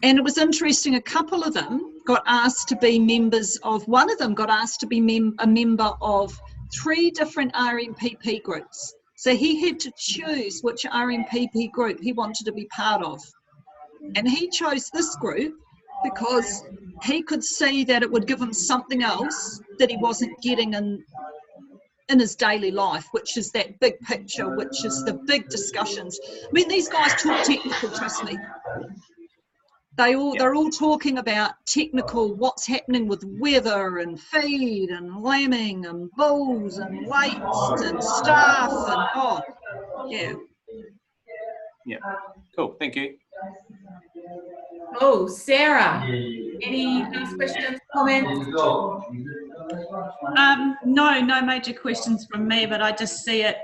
And it was interesting, a couple of them got asked to be members of, one of them got asked to be a member of 3 different RMPP groups. So he had to choose which RMPP group he wanted to be part of. And he chose this group because he could see that it would give him something else that he wasn't getting in his daily life, which is that big picture, which is the big discussions. I mean, these guys talk technical, trust me. They're all talking about technical, what's happening with weather and feed and lambing and bulls and weights and staff and yeah. Yeah, cool, thank you. Oh, Sarah, any last questions, comments? No major questions from me, but I just see it,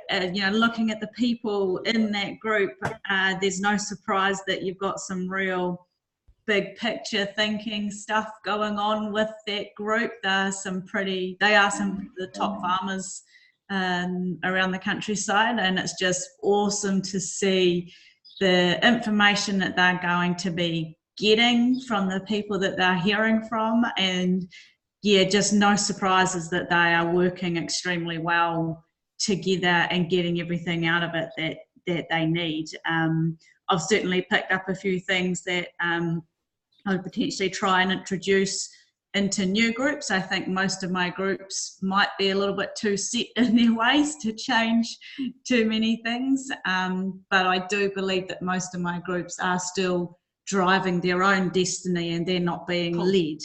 looking at the people in that group, there's no surprise that you've got some real big picture thinking stuff going on with that group. They are some of the top farmers around the countryside, and it's just awesome to see the information that they're going to be getting from the people that they're hearing from, and yeah, just no surprises that they are working extremely well together and getting everything out of it that they need. I've certainly picked up a few things that I would potentially try and introduce into new groups. I think most of my groups might be a little bit too set in their ways to change too many things, but I do believe that most of my groups are still driving their own destiny and they're not being led.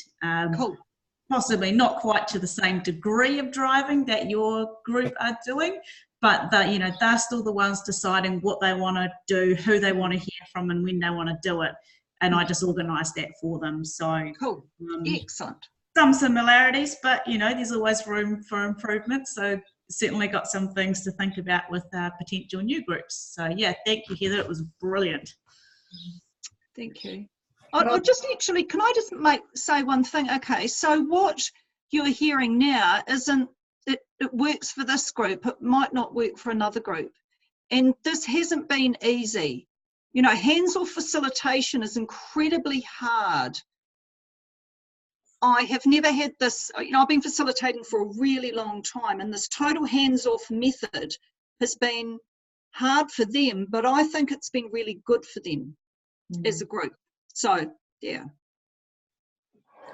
Possibly not quite to the same degree of driving that your group are doing, but they're still the ones deciding what they want to do, who they want to hear from, and when they want to do it. And I just organise that for them. So cool, excellent. Some similarities, but there's always room for improvement. So certainly got some things to think about with potential new groups. So yeah, thank you, Heather. It was brilliant. Thank you. I just actually, can I just say one thing? Okay, so what you're hearing now isn't, it works for this group, it might not work for another group. And this hasn't been easy. Hands-off facilitation is incredibly hard. I have never had this, I've been facilitating for a really long time, and this total hands-off method has been hard for them, but I think it's been really good for them as a group. So, yeah.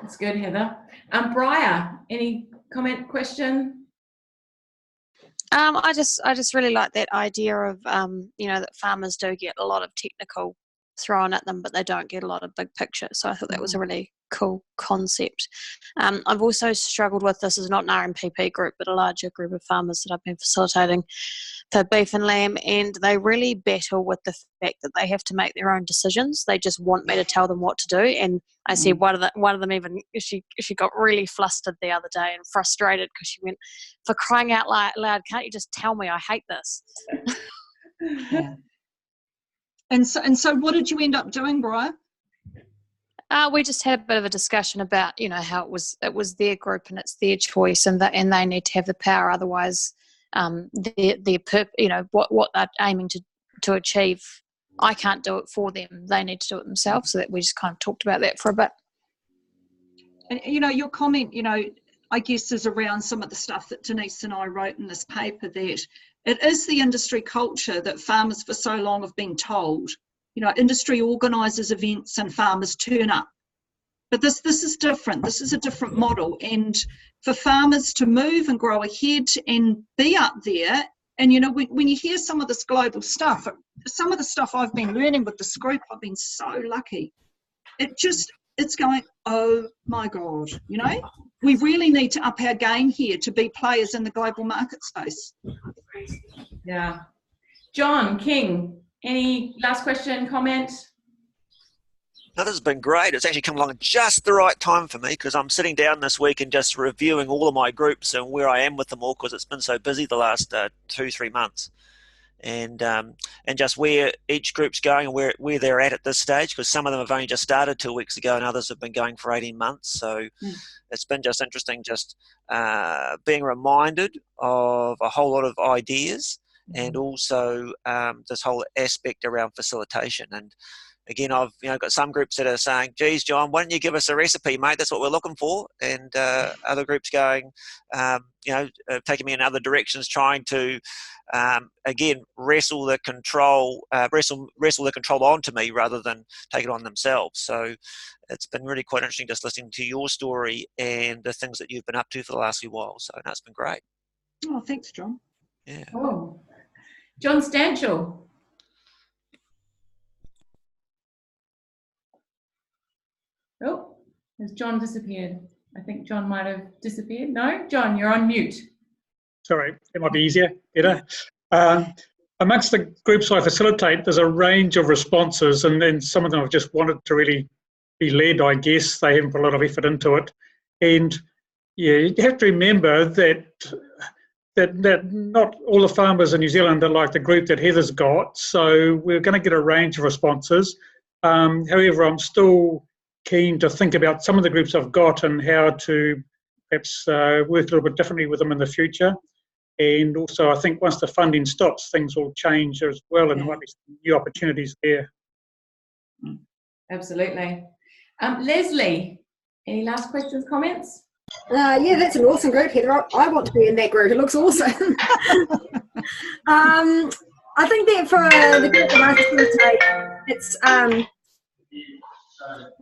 That's good, Heather. Briar, any comment, question? I just really like that idea of that farmers do get a lot of technical thrown at them, but they don't get a lot of big picture. So I thought that was a really cool concept. I've also struggled with, this is not an RMPP group, but a larger group of farmers that I've been facilitating for beef and lamb, and they really battle with the fact that they have to make their own decisions. They just want me to tell them what to do, and I see one of them even, she got really flustered the other day and frustrated because she went, for crying out loud, can't you just tell me I hate this? Yeah. And so what did you end up doing, Briar? We just had a bit of a discussion about, how it was their group and it's their choice, and they need to have the power. Otherwise, what they're aiming to achieve, I can't do it for them. They need to do it themselves. So that we just kind of talked about that for a bit. And your comment, I guess, is around some of the stuff that Denise and I wrote in this paper, that it is the industry culture that farmers for so long have been told. Industry organises events and farmers turn up. But this is different. This is a different model, and for farmers to move and grow ahead and be up there. And you know, when you hear some of this global stuff, some of the stuff I've been learning with this group, I've been so lucky. It's going, oh my God, you know, we really need to up our game here to be players in the global market space. Yeah. John King, any last question, comment? No, this has been great. It's actually come along at just the right time for me, because I'm sitting down this week and just reviewing all of my groups and where I am with them all, because it's been so busy the last 2-3 months, and just where each group's going and where they're at this stage, because some of them have only just started 2 weeks ago and others have been going for 18 months. So it's been just interesting, just being reminded of a whole lot of ideas, and also this whole aspect around facilitation. And again, I've got some groups that are saying, geez, John, why don't you give us a recipe, mate? That's what we're looking for. And other groups going, taking me in other directions, trying to, again, wrestle the control onto me rather than take it on themselves. So it's been really quite interesting just listening to your story and the things that you've been up to for the last few while. So that's been great. Oh, thanks, John. Yeah. Oh. John Stanchel. Oh, has John disappeared? I think John might have disappeared. No, John, you're on mute. Sorry, it might be easier, better. Amongst the groups I facilitate, there's a range of responses, and then some of them have just wanted to really be led, I guess. They haven't put a lot of effort into it. And yeah, you have to remember that not all the farmers in New Zealand are like the group that Heather's got, so we're going to get a range of responses. However, I'm still keen to think about some of the groups I've got and how to perhaps work a little bit differently with them in the future. And also, I think once the funding stops, things will change as well, and there might be some new opportunities there. Absolutely. Leslie, any last questions, comments? Yeah, that's an awesome group, Heather. I want to be in that group. It looks awesome. I think that for the group that I facilitate, it's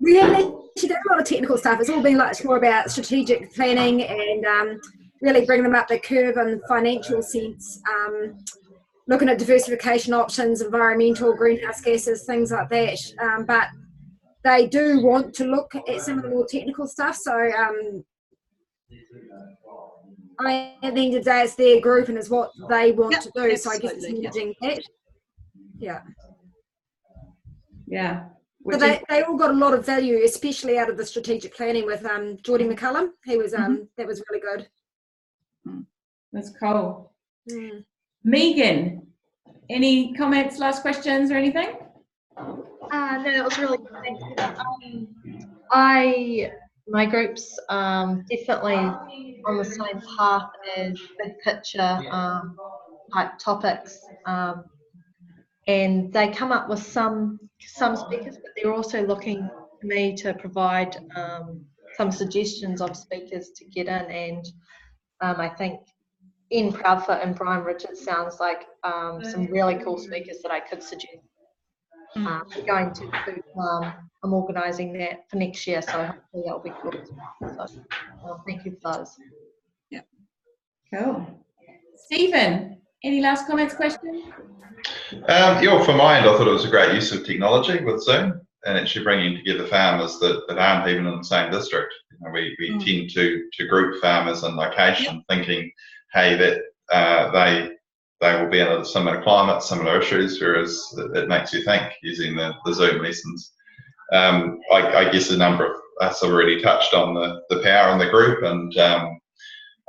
we have actually done a lot of technical stuff. It's all been much more about strategic planning and really bringing them up the curve in the financial sense, looking at diversification options, environmental, greenhouse gases, things like that. But they do want to look at some of the more technical stuff. So at the end of the day, it's their group and it's what they want to do. So I guess it's managing that. Yeah. Yeah. But they all got a lot of value, especially out of the strategic planning with Geordie McCullum. He was that was really good. That's cool. Megan, any comments, last questions, or anything? No, that was really good. Thank you. My group's definitely on the same path as big picture type topics, and they come up with some speakers, but they're also looking to me to provide some suggestions of speakers to get in. And I think Ian Proudfoot and Brian Richards sounds like some really cool speakers that I could suggest. Going to I'm organising that for next year, so hopefully that'll be cool as well. So thank you for those. Yeah. Cool. Stephen, any last comments, questions? Yeah, from my end, I thought it was a great use of technology with Zoom and actually bringing together farmers that aren't even in the same district. You know, we tend to group farmers in location, thinking, hey, that they will be in a similar climate, similar issues, whereas it makes you think using the Zoom lessons. I guess a number of us have already touched on the power in the group, and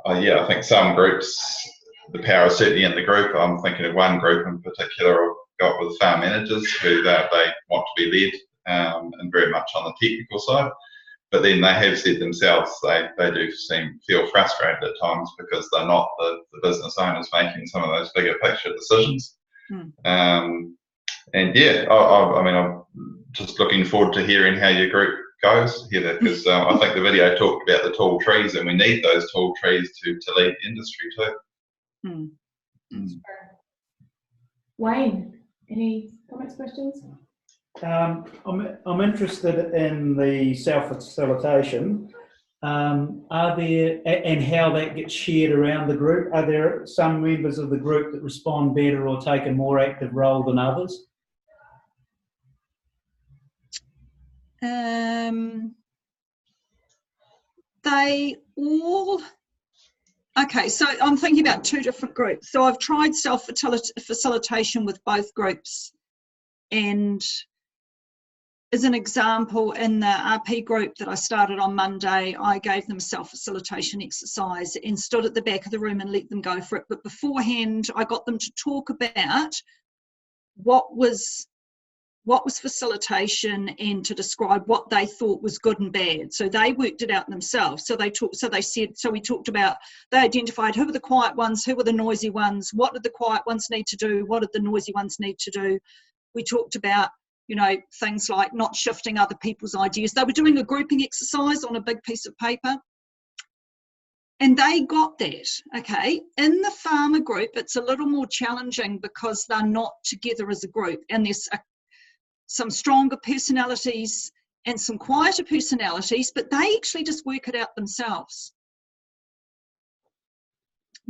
I think some groups, the power is certainly in the group. I'm thinking of one group in particular I've got with farm managers who they want to be led and very much on the technical side. But then they have said themselves they do feel frustrated at times because they're not the business owners making some of those bigger picture decisions. And yeah, I mean, I'm just looking forward to hearing how your group goes, Heather, because I think the video talked about the tall trees, and we need those tall trees to lead the industry too. Wayne, any comments, questions? I'm interested in the self-facilitation. Are there, and how that gets shared around the group? Are there some members of the group that respond better or take a more active role than others? They all. Okay, so I'm thinking about two different groups. So I've tried self-facilitation with both groups, and as an example, in the RP group that I started on Monday, I gave them a self-facilitation exercise and stood at the back of the room and let them go for it. But beforehand, I got them to talk about what was facilitation and to describe what they thought was good and bad. So they worked it out themselves. So we talked about, they identified who were the quiet ones, who were the noisy ones, what did the quiet ones need to do, what did the noisy ones need to do. We talked about, things like not shifting other people's ideas. They were doing a grouping exercise on a big piece of paper. And they got that, okay? In the farmer group, it's a little more challenging because they're not together as a group. And there's some stronger personalities and some quieter personalities, but they actually just work it out themselves.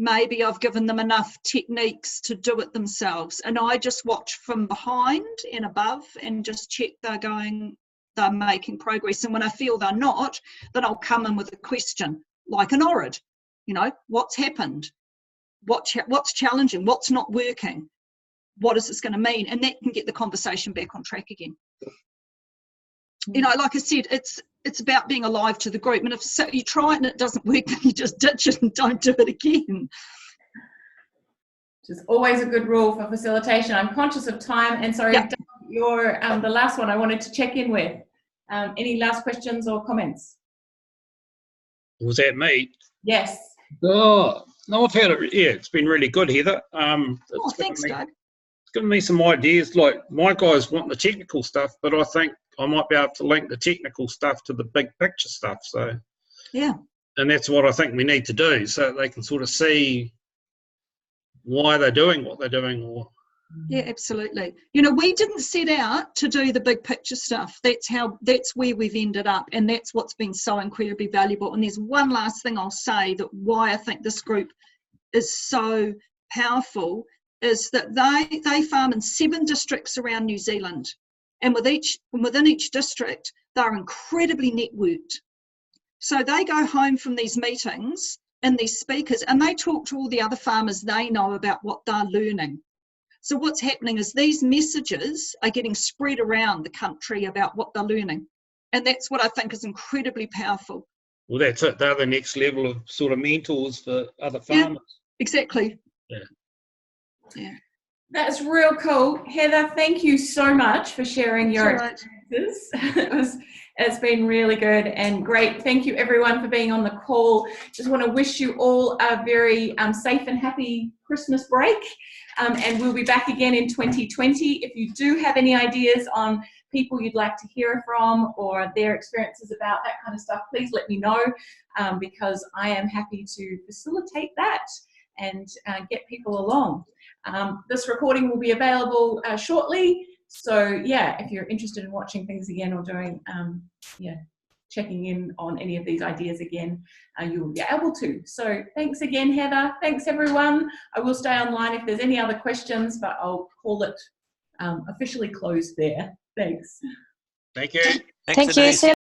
Maybe I've given them enough techniques to do it themselves, and I just watch from behind and above and just check they're making progress. And when I feel they're not, then I'll come in with a question like an ORID. What's happened? What's challenging? What's not working? What is this going to mean? And that can get the conversation back on track again. Like I said, it's about being alive to the group. And if you try it and it doesn't work, then you just ditch it and don't do it again. Which is always a good rule for facilitation. I'm conscious of time, and sorry, Yep. you're the last one I wanted to check in with. Any last questions or comments? Was that me? Yes. Oh, no, I've had it. Yeah, it's been really good, Heather. Thanks, Doug. It's given me some ideas. Like, my guys want the technical stuff, but I think I might be able to link the technical stuff to the big picture stuff. So, yeah. And that's what I think we need to do, so they can sort of see why they're doing what they're doing. Yeah, absolutely. We didn't set out to do the big picture stuff. That's where we've ended up, and that's what's been so incredibly valuable. And there's one last thing I'll say, that why I think this group is so powerful is that they farm in 7 districts around New Zealand, and within each district they're incredibly networked. So they go home from these meetings and these speakers, and they talk to all the other farmers they know about what they're learning. So what's happening is these messages are getting spread around the country about what they're learning. And that's what I think is incredibly powerful. Well, that's it. They're the next level of sort of mentors for other farmers. Yeah, exactly. Yeah. That's real cool. Heather, thank you so much for sharing your experiences. It's been really good and great. Thank you everyone for being on the call. Just want to wish you all a very safe and happy Christmas break. And we'll be back again in 2020. If you do have any ideas on people you'd like to hear from or their experiences about that kind of stuff, please let me know, because I am happy to facilitate that and get people along. This recording will be available shortly. So yeah, if you're interested in watching things again or doing, checking in on any of these ideas again, you will be able to. So thanks again, Heather. Thanks everyone. I will stay online if there's any other questions, but I'll call it officially closed there. Thanks. Thank you. Thank you.